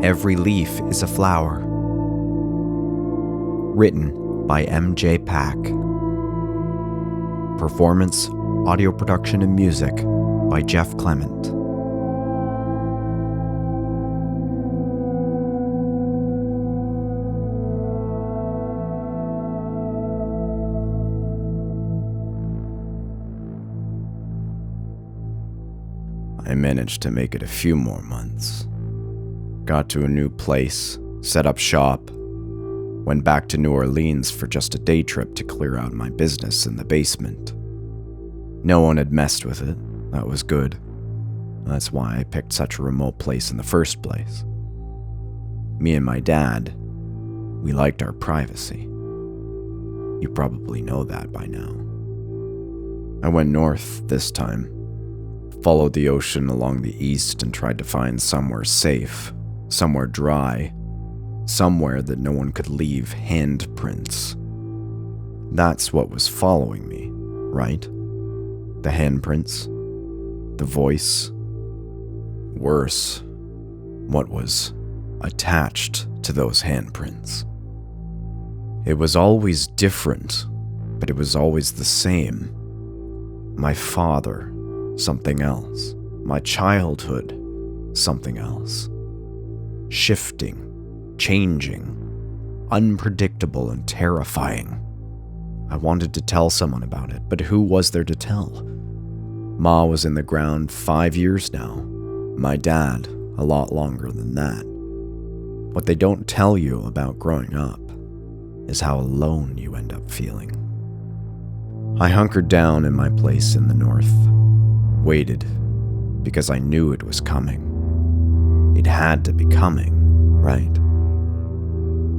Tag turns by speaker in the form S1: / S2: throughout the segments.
S1: Every Leaf is a Flower. Written by M.J. Pack. Performance, audio production, and music by Jeff Clement. I managed to make it a few more months. Got to a new place, set up shop, went back to New Orleans for just a day trip to clear out my business in the basement. No one had messed with it. That was good. That's why I picked such a remote place in the first place. Me and my dad, we liked our privacy. You probably know that by now. I went north this time, followed the ocean along the east and tried to find somewhere safe, somewhere dry, somewhere that no one could leave handprints. That's what was following me, right? The handprints, the voice. Worse, what was attached to those handprints. It was always different, but it was always the same. My father, something else. My childhood, something else. Shifting, changing, unpredictable and terrifying. I wanted to tell someone about it, but who was there to tell? Ma was in the ground 5 years now. My dad, a lot longer than that. What they don't tell you about growing up is how alone you end up feeling. I hunkered down in my place in the north, waited, because I knew it was coming. It had to be coming, right?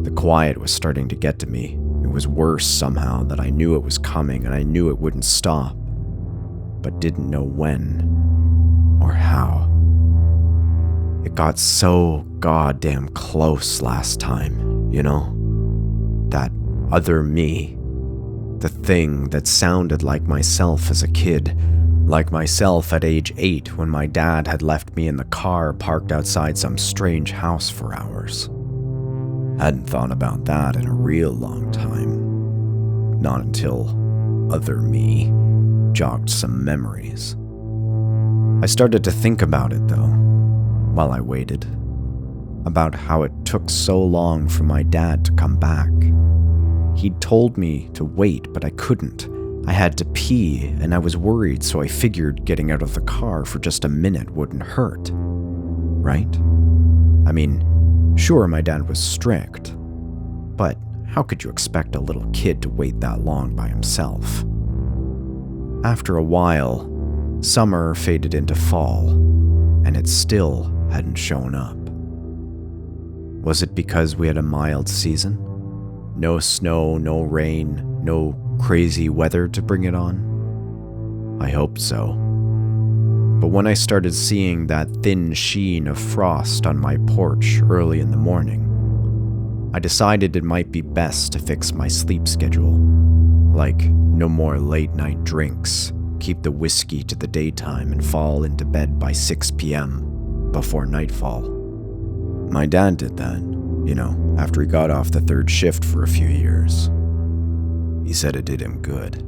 S1: The quiet was starting to get to me. It was worse somehow that I knew it was coming and I knew it wouldn't stop, but didn't know when or how. It got so goddamn close last time, you know? That other me, the thing that sounded like myself as a kid, like myself at age 8 when my dad had left me in the car parked outside some strange house for hours. Hadn't thought about that in a real long time. Not until other me jogged some memories. I started to think about it though, while I waited. About how it took so long for my dad to come back. He'd told me to wait, but I couldn't. I had to pee, and I was worried, so I figured getting out of the car for just a minute wouldn't hurt. Right? I mean, sure, my dad was strict, but how could you expect a little kid to wait that long by himself? After a while, summer faded into fall, and it still hadn't shown up. Was it because we had a mild season? No snow, no rain, no crazy weather to bring it on? I hope so. But when I started seeing that thin sheen of frost on my porch early in the morning, I decided it might be best to fix my sleep schedule. Like, no more late night drinks, keep the whiskey to the daytime and fall into bed by 6 p.m. before nightfall. My dad did that, you know, after he got off the third shift for a few years. He said it did him good.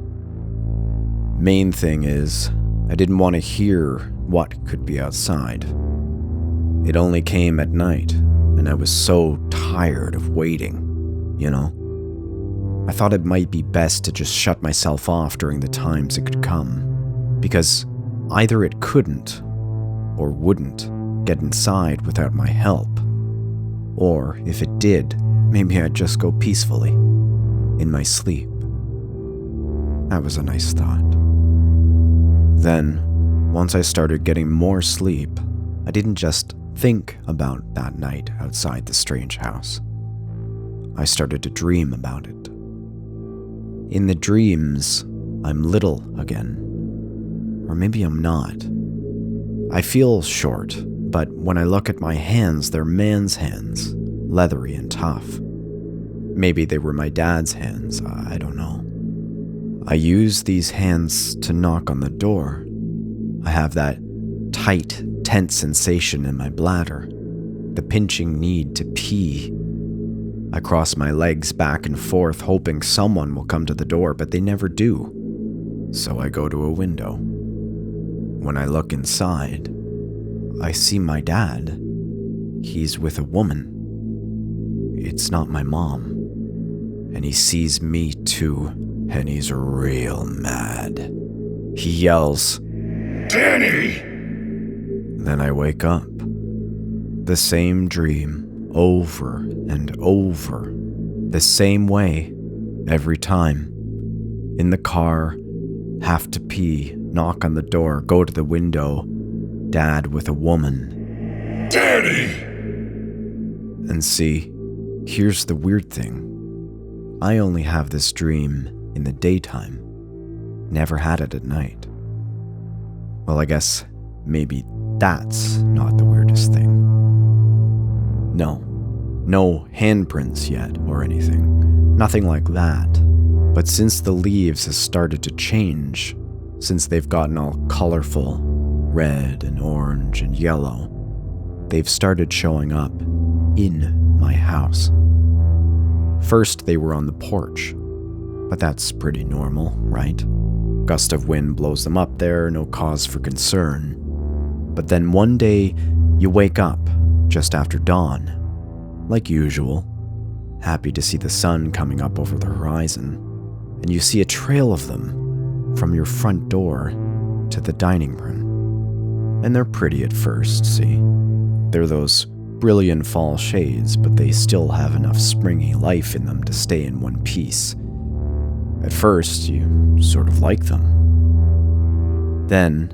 S1: Main thing is, I didn't want to hear what could be outside. It only came at night, and I was so tired of waiting, you know? I thought it might be best to just shut myself off during the times it could come, because either it couldn't, or wouldn't, get inside without my help. Or, if it did, maybe I'd just go peacefully, in my sleep. That was a nice thought. Then, once I started getting more sleep, I didn't just think about that night outside the strange house. I started to dream about it. In the dreams, I'm little again. Or maybe I'm not. I feel short, but when I look at my hands, they're man's hands, leathery and tough. Maybe they were my dad's hands, I don't know. I use these hands to knock on the door. I have that tight, tense sensation in my bladder, the pinching need to pee. I cross my legs back and forth, hoping someone will come to the door, but they never do. So I go to a window. When I look inside, I see my dad. He's with a woman. It's not my mom. And he sees me too, and he's real mad. He yells, "Danny!" Then I wake up. The same dream, over and over. The same way, every time. In the car, have to pee, knock on the door, go to the window. Dad with a woman. "Danny!" And see, here's the weird thing. I only have this dream in the daytime. Never had it at night. Well, I guess maybe that's not the weirdest thing. No handprints yet or anything. Nothing like that. But since the leaves have started to change, since they've gotten all colorful, red and orange and yellow, they've started showing up in my house. First, they were on the porch, but that's pretty normal, right? Gust of wind blows them up there, no cause for concern. But then one day, you wake up just after dawn, like usual, happy to see the sun coming up over the horizon, and you see a trail of them from your front door to the dining room. And they're pretty at first, see? They're those brilliant fall shades, but they still have enough springy life in them to stay in one piece. At first, you sort of like them. Then,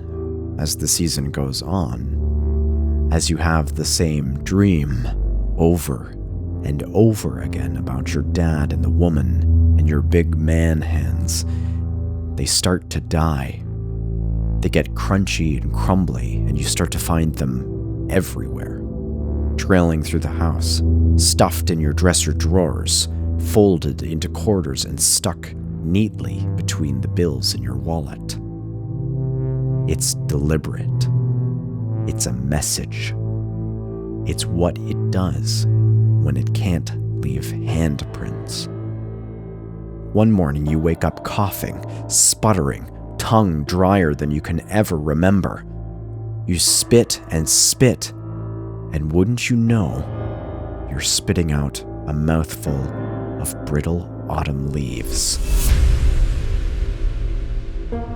S1: as the season goes on, as you have the same dream over and over again about your dad and the woman and your big man hands, they start to die. They get crunchy and crumbly, and you start to find them everywhere. Trailing through the house, stuffed in your dresser drawers, folded into quarters and stuck neatly between the bills in your wallet. It's deliberate. It's a message. It's what it does when it can't leave handprints. One morning you wake up coughing, sputtering, tongue drier than you can ever remember. You spit and spit, and wouldn't you know, you're spitting out a mouthful of brittle autumn leaves.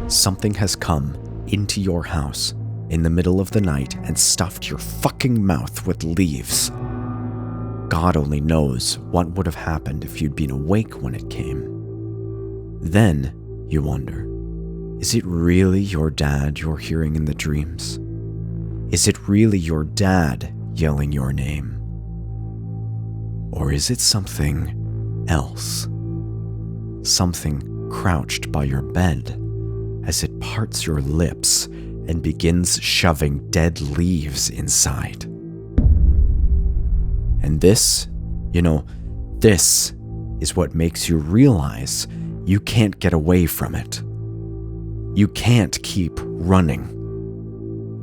S1: Something has come into your house in the middle of the night and stuffed your fucking mouth with leaves. God only knows what would have happened if you'd been awake when it came. Then you wonder, is it really your dad you're hearing in the dreams? Is it really your dad yelling your name? Or is it something else? Something crouched by your bed as it parts your lips and begins shoving dead leaves inside. And this, this is what makes you realize you can't get away from it. You can't keep running.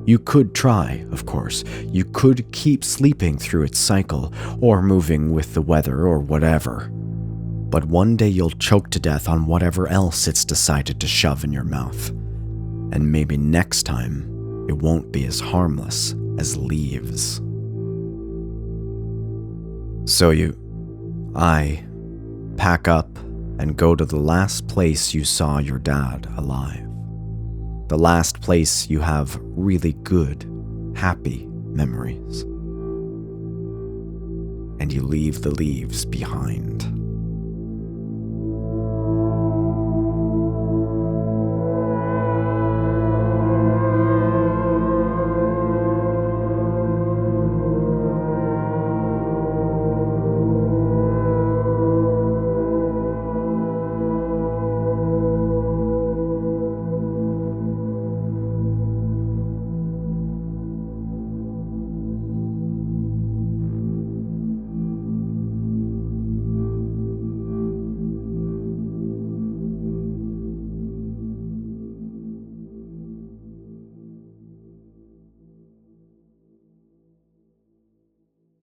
S1: You could try, of course. You could keep sleeping through its cycle, or moving with the weather, or whatever. But one day you'll choke to death on whatever else it's decided to shove in your mouth. And maybe next time, it won't be as harmless as leaves. So I pack up and go to the last place you saw your dad alive. The last place you have really good, happy memories. And you leave the leaves behind.